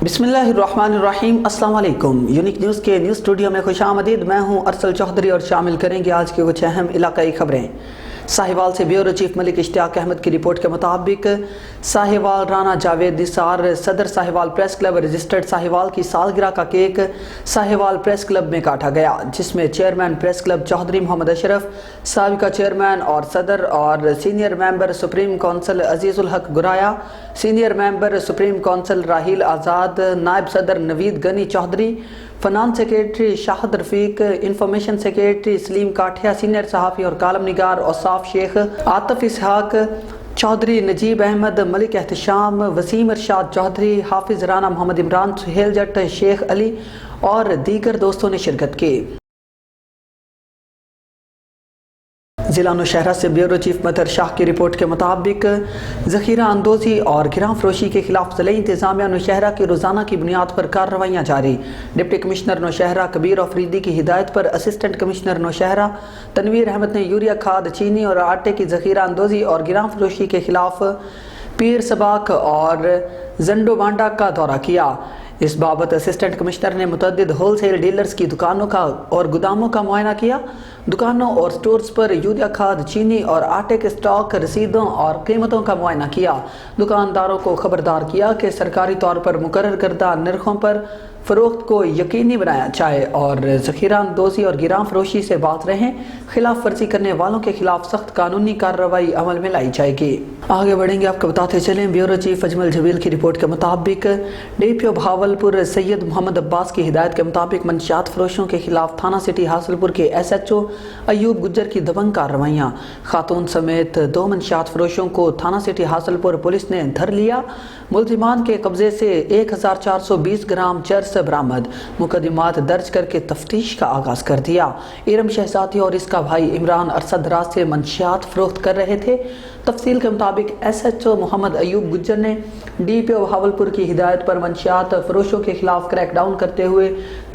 बिस्मिल्लाहिर्रहमानिर्रहीम। अस्सलाम वालेकुम। यूनिक न्यूज़ के न्यूज़ स्टूडियो में खुश आमदीद। मैं हूं अरसल चौधरी और शामिल करेंगे आज की कुछ अहम इलाकाई खबरें। साहिवाल से ब्यूरो चीफ मलिक इश्तियाक अहमद की रिपोर्ट के मुताबिक साहिवाल राना जावेद निसार सदर Sahiwal press club registered Sahiwal की सालगिरह का केक साहिवाल प्रेस क्लब में काटा गया, जिसमें chairman press club Chaudhry Mohammad Ashraf, साबिका चेयरमैन और सदर और senior member supreme council Azizul Haq Guraya, senior member supreme council Raheel Azad, नायब सदर Naveed Ghani Chaudhry, finance secretary Shahid Rafiq, information secretary Saleem Kathia, senior सहाफ़ी और कालम निगार औसाफ शेख, आतिफ इसहाक चौधरी, नजीब अहमद, मलिक एहतशाम, वसीम इरशाद चौधरी, हाफिज राना मोहम्मद इमरान, सुहेल जट, शेख अली और दीगर दोस्तों ने शिरकत की। ज़िला नौशहरा से ब्यूरो चीफ मदर शाह की रिपोर्ट के मुताबिक ज़ख़ीरा अंदोज़ी और गिरां फरोशी के खिलाफ ज़िला इंतज़ामिया नौशहरा की रोज़ाना की बुनियाद पर कार्रवाइयाँ जारी। डिप्टी कमिश्नर नौशहरा कबीर अफरीदी की हिदायत पर असिस्टेंट कमिश्नर नौशहरा तनवीर अहमद ने यूरिया खाद, चीनी और आटे की ज़ख़ीरा अंदोज़ी और गिरां फरोशी के खिलाफ पीर सबाक और जंडो बांडा का दौरा किया। इस बाबत असिस्टेंट कमिश्नर ने मुतअद्दिद होलसेल डीलर्स की दुकानों का और गोदामों का मुआयना किया। दुकानों और स्टोर्स पर यूरिया खाद, चीनी और आटे के स्टॉक, रसीदों और कीमतों का मुआयना किया। दुकानदारों को खबरदार किया कि सरकारी तौर पर मुकर्रर करदा नरखों पर फ़रोख्त को यकीनी बनाया जाए और ज़ख़ीरा अंदोज़ी और गिरां फरोशी से बात रहें। खिलाफ वर्जी करने वालों के खिलाफ सख्त कानूनी कार्रवाई अमल में लाई जाएगी। आगे बढ़ेंगे, आपको बताते चलें ब्यूरो चीफ अजमल जबील की रिपोर्ट के मुताबिक डीपीओ भावलपुर सैयद मोहम्मद अब्बास की हिदायत के मुताबिक मंशियात फरोशों के खिलाफ थाना सिटी हासिलपुर के SHO अयूब गुज्जर की दबंग कार्रवाइयाँ। खातून समेत 2 मंशियात फरोशों को थाना सिटी हासिलपुर पुलिस ने धर लिया। मुल्जिमान के कब्जे से 1420 ग्राम चरस बरामद। मुकदमात दर्ज करके तफ्तीश का आगाज कर दिया। इरम शहजादी और इसका भाई इमरान अरसद रात से मंशियात फरोख्त कर रहे थे। तफसील के मुताबिक SHO मोहम्मद अयूब गुज्जर ने DPO भावलपुर की हिदायत पर मंशियात फरोशों के खिलाफ क्रैकडाउन करते हुए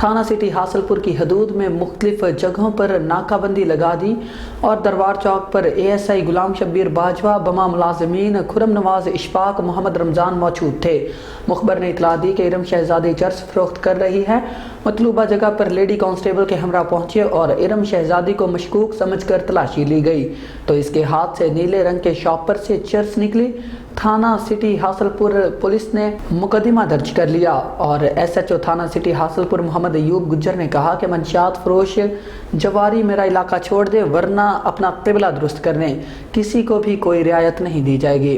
थाना सिटी हासिलपुर की हदूद में मुख्तलिफ जगहों पर नाकाबंदी लगा दी और दरबार चौक पर ASI गुलाम शब्बीर बाजवा, बमा मुलाजिमीन खुरम नवाज, इशफाक, मोहम्मद रमजान मौजूद थे। मुखबर ने इतला दी कि इरम शहजादी चर्च फरोख्त कर रही है। मतलूबा जगह पर लेडी कांस्टेबल के हमरा पहुंचे और इरम शहजादी को मशकूक समझकर तलाशी ली गई तो इसके हाथ से नीले रंग के शॉपर से चर्च निकली। थाना सिटी हासिलपुर पुलिस ने मुकदमा दर्ज कर लिया और SHO थाना सिटी हासिलपुर मोहम्मद अयूब गुज्जर ने कहा कि मंशियात फरोश जवारी मेरा इलाका छोड़ दे वरना अपना क़िबला दुरुस्त करने किसी को भी कोई रियायत नहीं दी जाएगी।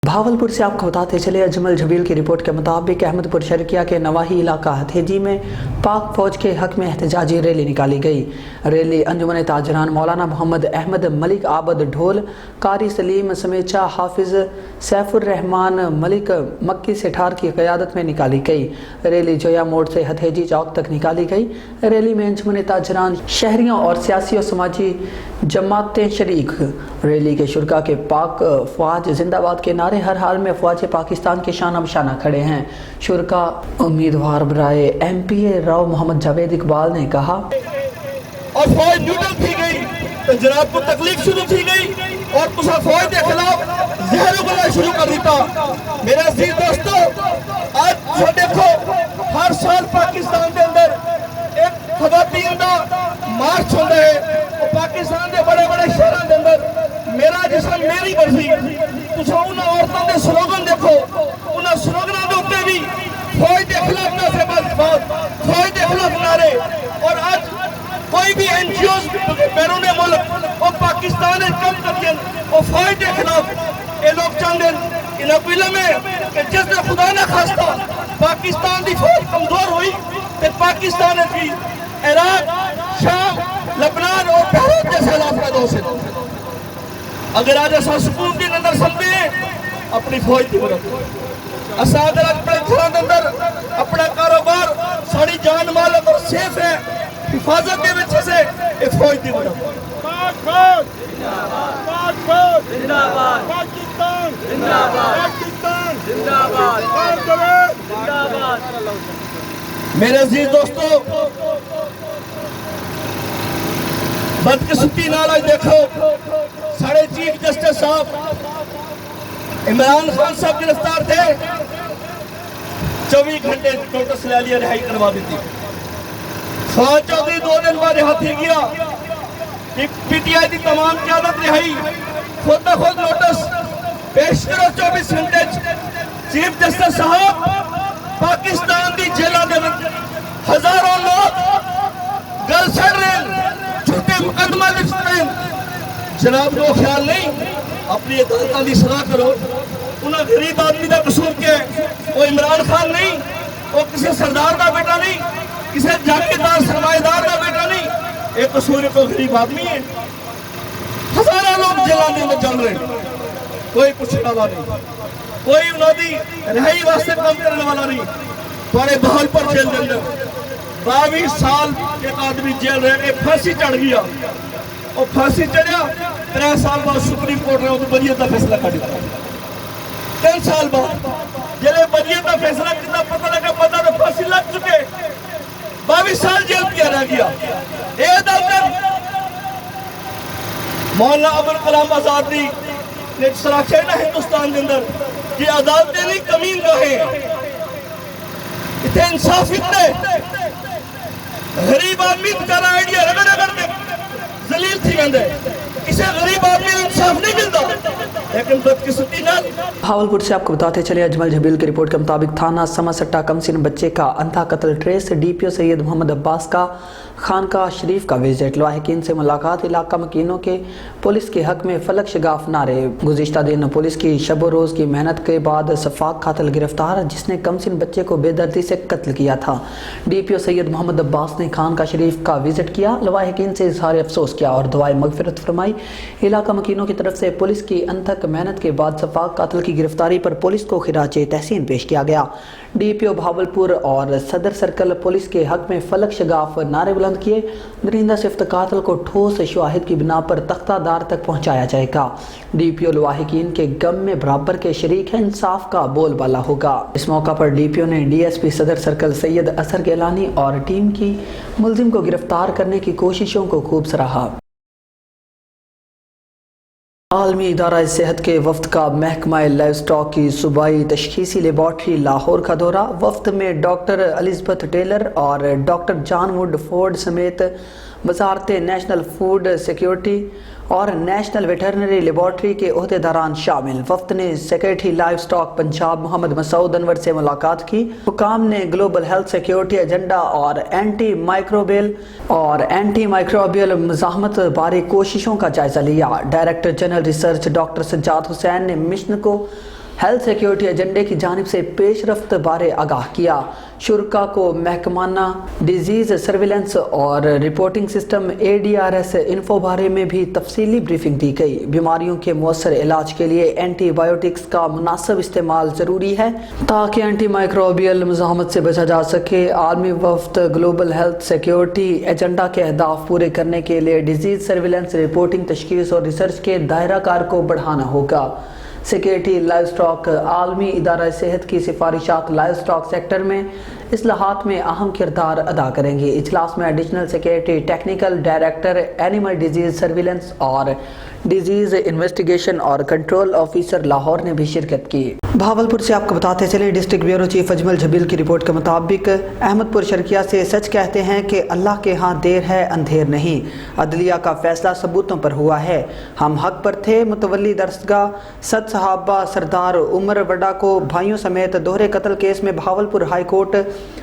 भावलपुर से आपको बताते चले अजमल जबील की रिपोर्ट के मुताबिक अहमदपुर शर्किया के नवाही इलाका हथेजी में पाक फौज के हक में एहतजाजी रैली निकाली गई। रैली अंजुमन ताजरान मौलाना मोहम्मद अहमद, मलिक आबद ढोल, कारी सलीम समेचा, हाफिज सैफुर रहमान, मलिक मक्की सेठार की क़यादत में निकाली गई। रैली जोया मोड़ से हथेजी चौक तक निकाली गई। रैली में अंजुमन ताजरान शहरियों और सियासी और समाजी जमातें शरीक। रैली के शुरका के पाक फौज जिंदाबाद के नारे हर हाल में फ़ौज पाकिस्तान के शाना बशाना खड़े हैं। शुरका उम्मीदवार बराए MPA राव मोहम्मद जावेद इकबाल ने कहा और फौज न्यूट्रल थी गई तो जनाब को तकलीफ शुरू थी गई और तुसा फौज के खिलाफ जहर उगलना शुरू कर दिता। मेरे अजीज दोस्तों, आज देखो हर साल पाकिस्तान के अंदर एक खवातीन का मार्च होता है और पाकिस्तान के बड़े बड़े शहरों के अंदर मेरा जिस्म मेरी मर्जी। तुसा उन औरतों के स्लोगन देखो, उन स्लोगनों के उत्ते भी फौज के खिलाफ ना से फौज के खिलाफ नारे। और आज कोई भी NGOs बैरून मुल्क और पाकिस्तान कम करिए और फौज के खिलाफ ये लोग चाहते इन अपीलों में कि जिसने खुदा न खास्ता पाकिस्तान की फौज कमजोर हुई तो पाकिस्तान की इराक, शाम, लबनान और बहरीन जैसे इलाका दो से अगर आज असा सुकून के अंदर समझे अपनी फौज की मदद असा अगर अपने घरों के अंदर अपना कारोबार साड़ी जान माल और सेफ है हिफाजत के वजह से एक फौज की मदद। मेरे अजीज दोस्तों, बदकिस्मती नाल देखो साढ़े चीफ जस्टिस साहब इमरान खान साहब गिरफ्तार थे, 24 घंटे नोटिस ले लिया, रिहाई करवा दी थी। फवाद चौधरी 2 दिन बाद रिहा थी गया। पीटीआई की तमाम क़यादत रिहाई, खुद ब खुद नोटिस पेश करो 24 घंटे। चीफ जस्टिस साहब, पाकिस्तान की जेलों के हजारों लोग गल सड़ रहे, झूठे मुकदमा लिख रहे। जनाब को ख्याल नहीं, अपनी अदालतों की सलाह करो। उन्हें गरीब आदमी का कसूर क्या है? वो इमरान खान नहीं, वो किसी सरदार का बेटा नहीं, किसी जागीरदार सरमाएदार का बेटा नहीं, एक कसूर को गरीब आदमी है। हजारों लोग जेलों में जल रहे, कोई पूछने वाला नहीं, कोई उन्होंने रिहाई वास्ते काम करने वाला नहीं। बड़े बहाल पर जेल के अंदर 22 साल एक आदमी जेल रह के फांसी चढ़ गया। और फांसी चढ़िया 3 साल बाद सुप्रीम कोर्ट ने उसको बरियत का फैसला कर दिया। 3 साल बाद जिले बरियत का फैसला कितना पता लगा, पता तो फांसी लग चुके, 22 साल जेल किया रह गया। ये अदालत मौलाना अबुल कलाम आजाद ने सराखे ना हिंदुस्तान के अंदर कि अदालतें नहीं कमीन रहे, इतने इंसाफ इतने गरीब आदमी बेचारा आइडिया रगड़ रगड़ में जलील थी गंदे, इसे गरीब आदमी को इंसाफ नहीं मिलता। लेकिन बदकिस्मती ना। भावलपुर से आपको बताते चले, अजमल जबील की रिपोर्ट के मुताबिक थाना समसट्टा कमसिन बच्चे का अंधा कत्ल ट्रेस। डीपीओ सैयद मोहम्मद अब्बास का खानका शरीफ का विजिट, लाहिकीन से मुलाकात, इलाका मकीनों के पुलिस के हक में फलक शगाफ नारे। गुज़िश्ता दिन पुलिस की शब रोज़ की मेहनत के बाद सफाक कातिल गिरफ्तार, जिसने कमसिन बच्चे को बेदर्दी से कत्ल किया था। डीपीओ सैयद मोहम्मद अब्बास ने खानका शरीफ का विजिट किया, लाहिकीन से इजहार अफसोस किया और दुआए मगफिरत फरमाई। इलाका मकीनों की तरफ से पुलिस की अनथक मेहनत के बाद सफाक कातिल की गिरफ्तारी पर पुलिस को खिराजे तहसीन पेश किया गया। डीपीओ भावलपुर और सदर सर्कल पुलिस के हक में फलक शगाफ नारे बुलंद किए। दरिंदा सिफ्त कातिल को ठोस शवाहिद की बिना पर तख्तादार तक पहुंचाया जाएगा। डीपीओ लाहिकीन के गम में बराबर के शरीक है, इंसाफ का बोलबाला होगा। इस मौका पर डीपीओ ने डीएसपी सदर सर्कल सैयद असर गिलानी और टीम की मुलजिम को गिरफ्तार करने की कोशिशों को खूब सराहा। आलमी इदारा सेहत के वफ्द का महकमा लाइव स्टॉक की सूबाई तशखीसी लेबॉर्ट्री लाहौर का दौरा। वफ्द में डॉक्टर एलिजबेथ टेलर और डॉक्टर जॉन वुड फोर्ड समेत वजारत नेशनल फूड सिक्योरिटी और नेशनल वेटरनरी लेबॉर्ट्री के ओहदेदारान शामिल। वफ्द ने secretary livestock Punjab Mohammad Masood Anwar से मुलाकात की। हुकाम ने ग्लोबल हेल्थ सिक्योरिटी एजेंडा और एंटी माइक्रोबियल मुज़ाहमत बारे कोशिशों का जायजा लिया। Director general research doctor Sajjad Hussain ने मिशन को हेल्थ सिक्योरिटी एजेंडे की जानिब से पेशरफ्त बारे आगाह किया। शुरका को महकमाना डिजीज़ सर्विलेंस और रिपोर्टिंग सिस्टम ADRS इन्फो बारे में भी तफसीली ब्रीफिंग दी गई। बीमारियों के मौसर इलाज के लिए एंटीबायोटिक्स का मुनासिब इस्तेमाल ज़रूरी है ताकि एंटी माइक्रोबियल मुज़ाहमत से बचा जा सके। आलमी वफ्द ग्लोबल हेल्थ सिक्योरिटी एजेंडा के अहदाफ पूरे करने के लिए डिजीज़ सर्विलेंस, रिपोर्टिंग, तशखीस और रिसर्च के दायरा कार को बढ़ाना होगा। सिक्योरिटी लाइव स्टॉक आलमी इदारा सेहत की सिफारिशात लाइव स्टॉक सेक्टर में इस्लाहात में अहम किरदार अदा करेंगे। इजलास में additional security technical director animal disease surveillance और डिजीज़ इन्वेस्टिगेशन और कंट्रोल ऑफिसर लाहौर ने भी शिरकत की। भावलपुर से आपको बताते चले, district bureau chief Ajmal Zabeel की रिपोर्ट के मुताबिक अहमदपुर शर्किया से सच कहते हैं कि अल्लाह के यहाँ देर है अंधेर नहीं। अदलिया का फैसला सबूतों पर हुआ है, हम हक पर थे। मुतवल्ली दरसगाह सद सहाबा सरदार उमर वड्डा को भाइयों समेत दोहरे कत्ल केस में भावलपुर हाई कोर्ट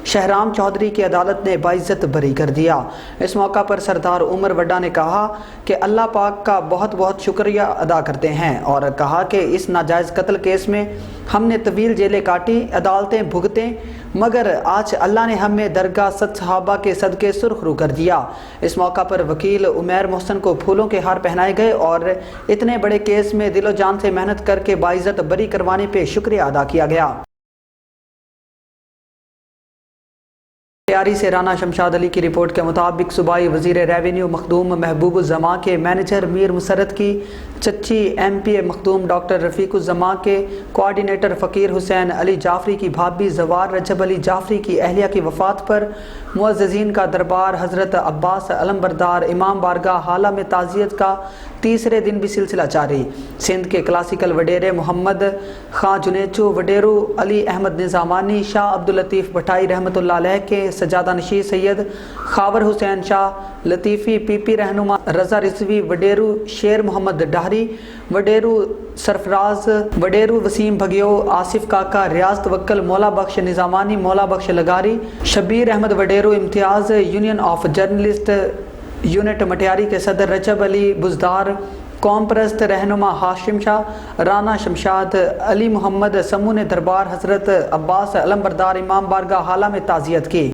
शहराम चौधरी की अदालत ने बाइज्जत बरी कर दिया। इस मौका पर सरदार उमर वड्डा ने कहा कि अल्लाह पाक का बहुत बहुत शुक्रिया अदा करते हैं और कहा कि इस नाजायज़ कत्ल केस में हमने तवील जेलें काटी, अदालतें भुगतें, मगर आज अल्लाह ने हमें दरगाह सद सहाबा के सदके सुर्खरू कर दिया। इस मौका पर वकील उमैर मोहसन को फूलों के हार पहनाए गए और इतने बड़े केस में दिलो जान से मेहनत करके बाइज्जत बरी करवाने पे शुक्रिया अदा किया गया। तैयारी से राना शमशाद अली की रिपोर्ट के मुताबिक सूबाई वजीर रेवेन्यू मखदूम महबूब जमा के मैनेजर मीर मुसरत की चच्ची MPA मखदूम डॉक्टर रफ़ीकुज़्ज़मा के कोऑर्डिनेटर फ़कीर हुसैन अली जाफरी की भाभी ज़वार रजब अली जाफरी की अहलिया की वफ़ात पर मुअज़्ज़ज़ीन का दरबार हज़रत अब्बास अलमबरदार इमाम बारगाह हाला में ताज़ियत का تیسرے دن بھی سلسلہ جاری۔ سندھ کے کلاسیکل وڈیرے محمد خان جنیچو وڈیرو، علی احمد نظامانی، شاہ عبداللطیف بھٹائی رحمۃ اللہ علیہ کے سجادہ نشین سید خاور حسین شاہ لطیفی، پی پی رہنما رضا رضوی وڈیرو، شیر محمد ڈہری وڈیرو، سرفراز وڈیرو، وسیم بھگیو، آصف کاکا، ریاض توکل، مولا بخش نظامانی، مولا بخش لگاری، شبیر احمد وڈیرو، امتیاز، union of journalist unit Matiari کے صدر رجب علی بزدار، قوم پرست رہنما ہاشم شاہ، رانا شمشاد، علی محمد سمو نے دربار حضرت عباس علمبردار امام بارگاہ حالہ میں تعزیت کی۔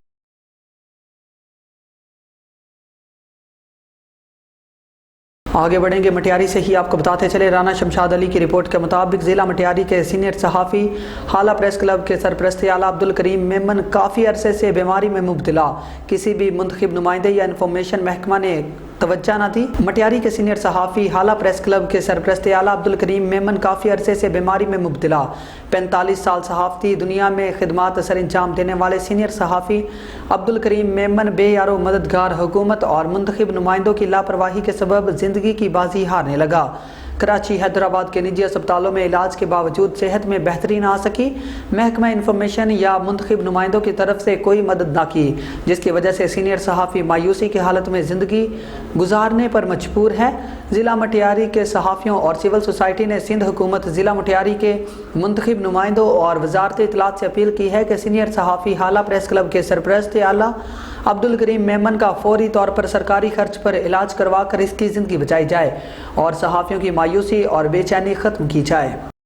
آگے بڑھیں گے مٹیاری سے ہی آپ کو بتاتے چلے، رانا شمشاد علی کی رپورٹ کے مطابق ضلع مٹیاری کے سینئر صحافی حالہ پریس کلب کے سرپرست اعلیٰ عبدالکریم میمن کافی عرصے سے بیماری میں مبتلا، کسی بھی منتخب نمائندے یا انفارمیشن محکمہ نے توجہ نہ دی۔ مٹیاری کے سینئر صحافی حالہ پریس کلب کے سرپرست اعلیٰ عبدالکریم میمن کافی عرصے سے بیماری میں مبتلا، 45 سال صحافتی دنیا میں خدمات سر انجام دینے والے سینئر صحافی عبدالکریم میمن بے یار و مددگار حکومت اور منتخب نمائندوں کی لاپرواہی کے سبب زندگی کی بازی ہارنے لگا۔ کراچی، حیدرآباد کے نجی اسپتالوں میں علاج کے باوجود صحت میں بہتری نہ آ سکی، محکمہ انفارمیشن یا منتخب نمائندوں کی طرف سے کوئی مدد نہ کی، جس کی وجہ سے سینئر صحافی مایوسی کی حالت میں زندگی گزارنے پر مجبور ہے۔ ضلع مٹیاری کے صحافیوں اور سول سوسائٹی نے سندھ حکومت، ضلع مٹیاری کے منتخب نمائندوں اور وزارت اطلاعات سے اپیل کی ہے کہ سینئر صحافی حالہ پریس کلب کے سرپرست اعلیٰ عبدالکریم میمن کا فوری طور پر سرکاری خرچ پر علاج کروا کر اس کی زندگی بچائی جائے اور صحافیوں کی مایوسی اور بے چینی ختم کی جائے۔